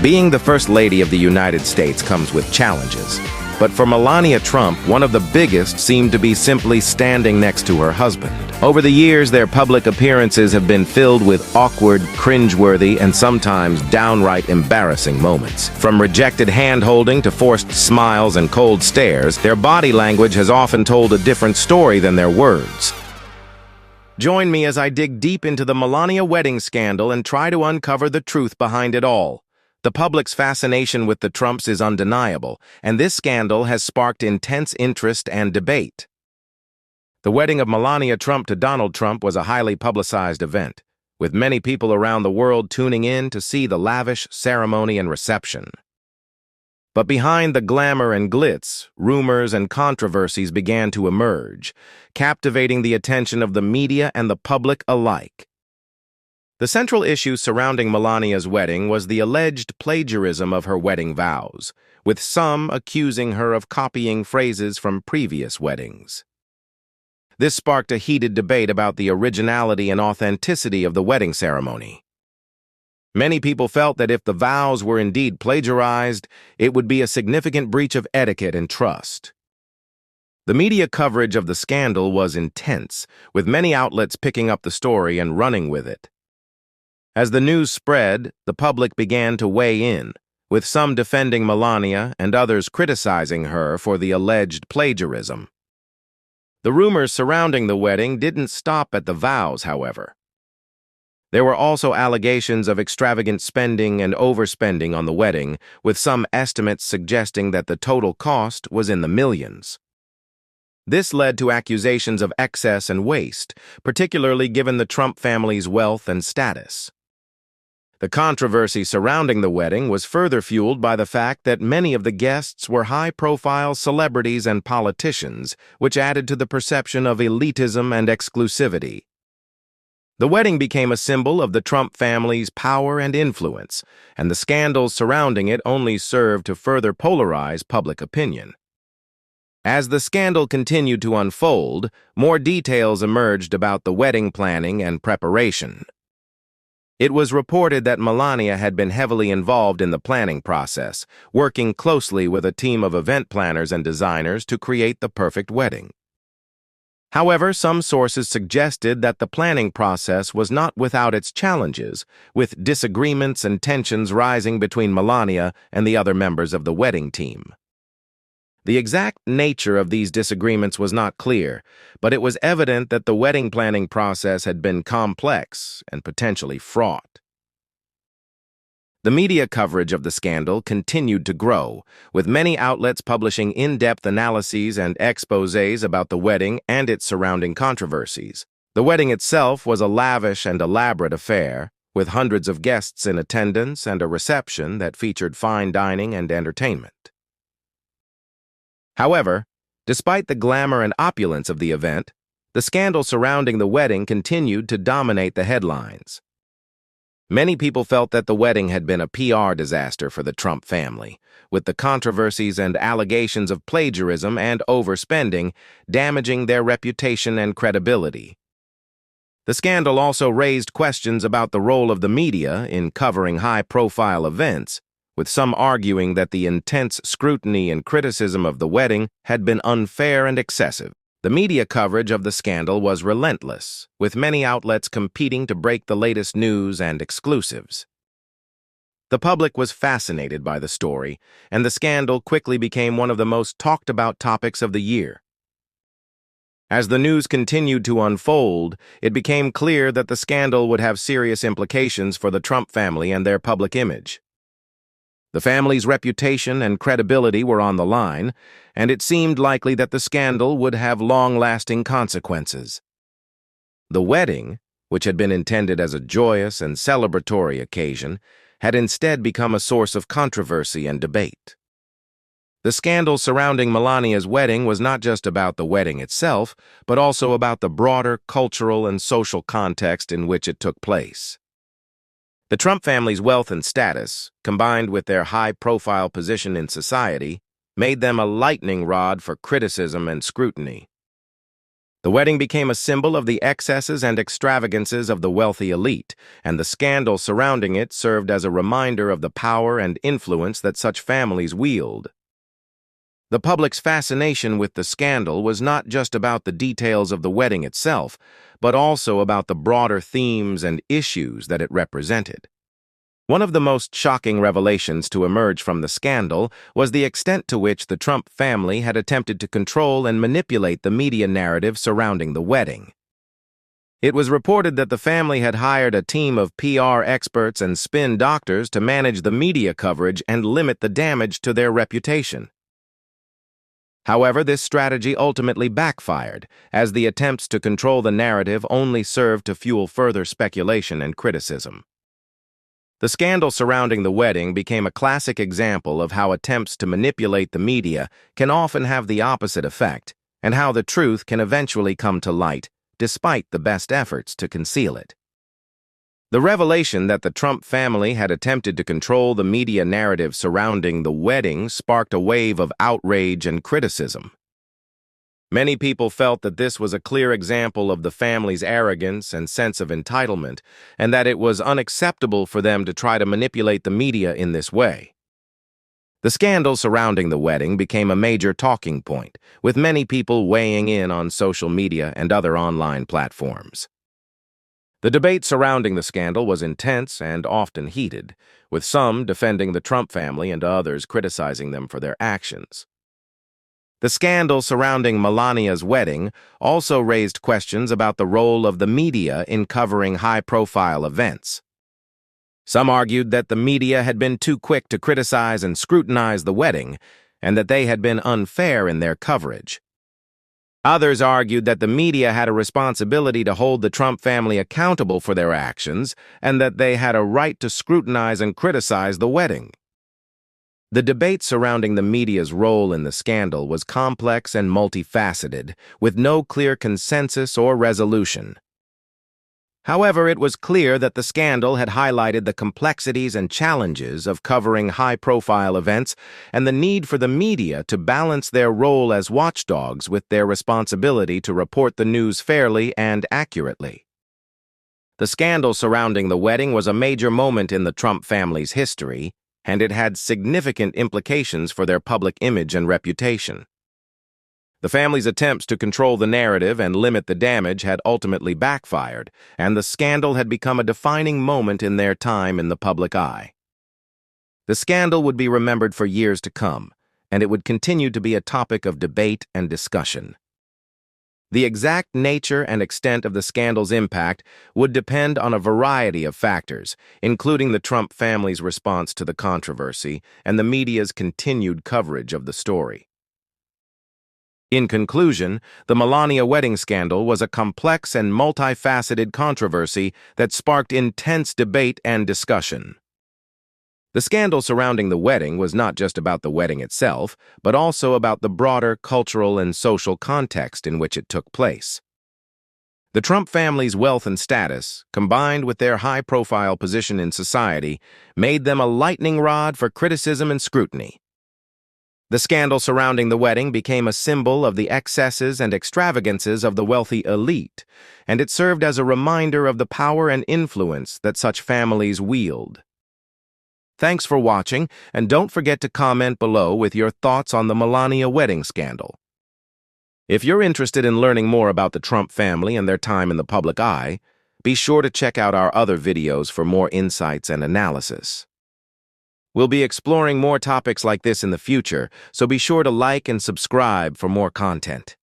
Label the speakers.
Speaker 1: Being the First Lady of the United States comes with challenges. But for Melania Trump, one of the biggest seemed to be simply standing next to her husband. Over the years, their public appearances have been filled with awkward, cringeworthy, and sometimes downright embarrassing moments. From rejected hand-holding to forced smiles and cold stares, their body language has often told a different story than their words. Join me as I dig deep into the Melania wedding scandal and try to uncover the truth behind it all. The public's fascination with the Trumps is undeniable, and this scandal has sparked intense interest and debate. The wedding of Melania Trump to Donald Trump was a highly publicized event, with many people around the world tuning in to see the lavish ceremony and reception. But behind the glamour and glitz, rumors and controversies began to emerge, captivating the attention of the media and the public alike. The central issue surrounding Melania's wedding was the alleged plagiarism of her wedding vows, with some accusing her of copying phrases from previous weddings. This sparked a heated debate about the originality and authenticity of the wedding ceremony. Many people felt that if the vows were indeed plagiarized, it would be a significant breach of etiquette and trust. The media coverage of the scandal was intense, with many outlets picking up the story and running with it. As the news spread, the public began to weigh in, with some defending Melania and others criticizing her for the alleged plagiarism. The rumors surrounding the wedding didn't stop at the vows, however. There were also allegations of extravagant spending and overspending on the wedding, with some estimates suggesting that the total cost was in the millions. This led to accusations of excess and waste, particularly given the Trump family's wealth and status. The controversy surrounding the wedding was further fueled by the fact that many of the guests were high-profile celebrities and politicians, which added to the perception of elitism and exclusivity. The wedding became a symbol of the Trump family's power and influence, and the scandals surrounding it only served to further polarize public opinion. As the scandal continued to unfold, more details emerged about the wedding planning and preparation. It was reported that Melania had been heavily involved in the planning process, working closely with a team of event planners and designers to create the perfect wedding. However, some sources suggested that the planning process was not without its challenges, with disagreements and tensions rising between Melania and the other members of the wedding team. The exact nature of these disagreements was not clear, but it was evident that the wedding planning process had been complex and potentially fraught. The media coverage of the scandal continued to grow, with many outlets publishing in-depth analyses and exposés about the wedding and its surrounding controversies. The wedding itself was a lavish and elaborate affair, with hundreds of guests in attendance and a reception that featured fine dining and entertainment. However, despite the glamour and opulence of the event, the scandal surrounding the wedding continued to dominate the headlines. Many people felt that the wedding had been a PR disaster for the Trump family, with the controversies and allegations of plagiarism and overspending damaging their reputation and credibility. The scandal also raised questions about the role of the media in covering high-profile events, with some arguing that the intense scrutiny and criticism of the wedding had been unfair and excessive. The media coverage of the scandal was relentless, with many outlets competing to break the latest news and exclusives. The public was fascinated by the story, and the scandal quickly became one of the most talked-about topics of the year. As the news continued to unfold, it became clear that the scandal would have serious implications for the Trump family and their public image. The family's reputation and credibility were on the line, and it seemed likely that the scandal would have long-lasting consequences. The wedding, which had been intended as a joyous and celebratory occasion, had instead become a source of controversy and debate. The scandal surrounding Melania's wedding was not just about the wedding itself, but also about the broader cultural and social context in which it took place. The Trump family's wealth and status, combined with their high-profile position in society, made them a lightning rod for criticism and scrutiny. The wedding became a symbol of the excesses and extravagances of the wealthy elite, and the scandal surrounding it served as a reminder of the power and influence that such families wield. The public's fascination with the scandal was not just about the details of the wedding itself, but also about the broader themes and issues that it represented. One of the most shocking revelations to emerge from the scandal was the extent to which the Trump family had attempted to control and manipulate the media narrative surrounding the wedding. It was reported that the family had hired a team of PR experts and spin doctors to manage the media coverage and limit the damage to their reputation. However, this strategy ultimately backfired, as the attempts to control the narrative only served to fuel further speculation and criticism. The scandal surrounding the wedding became a classic example of how attempts to manipulate the media can often have the opposite effect, and how the truth can eventually come to light, despite the best efforts to conceal it. The revelation that the Trump family had attempted to control the media narrative surrounding the wedding sparked a wave of outrage and criticism. Many people felt that this was a clear example of the family's arrogance and sense of entitlement, and that it was unacceptable for them to try to manipulate the media in this way. The scandal surrounding the wedding became a major talking point, with many people weighing in on social media and other online platforms. The debate surrounding the scandal was intense and often heated, with some defending the Trump family and others criticizing them for their actions. The scandal surrounding Melania's wedding also raised questions about the role of the media in covering high-profile events. Some argued that the media had been too quick to criticize and scrutinize the wedding, and that they had been unfair in their coverage. Others argued that the media had a responsibility to hold the Trump family accountable for their actions, and that they had a right to scrutinize and criticize the wedding. The debate surrounding the media's role in the scandal was complex and multifaceted, with no clear consensus or resolution. However, it was clear that the scandal had highlighted the complexities and challenges of covering high-profile events and the need for the media to balance their role as watchdogs with their responsibility to report the news fairly and accurately. The scandal surrounding the wedding was a major moment in the Trump family's history, and it had significant implications for their public image and reputation. The family's attempts to control the narrative and limit the damage had ultimately backfired, and the scandal had become a defining moment in their time in the public eye. The scandal would be remembered for years to come, and it would continue to be a topic of debate and discussion. The exact nature and extent of the scandal's impact would depend on a variety of factors, including the Trump family's response to the controversy and the media's continued coverage of the story. In conclusion, the Melania wedding scandal was a complex and multifaceted controversy that sparked intense debate and discussion. The scandal surrounding the wedding was not just about the wedding itself, but also about the broader cultural and social context in which it took place. The Trump family's wealth and status, combined with their high-profile position in society, made them a lightning rod for criticism and scrutiny. The scandal surrounding the wedding became a symbol of the excesses and extravagances of the wealthy elite, and it served as a reminder of the power and influence that such families wield. Thanks for watching, and don't forget to comment below with your thoughts on the Melania wedding scandal. If you're interested in learning more about the Trump family and their time in the public eye, be sure to check out our other videos for more insights and analysis. We'll be exploring more topics like this in the future, so be sure to like and subscribe for more content.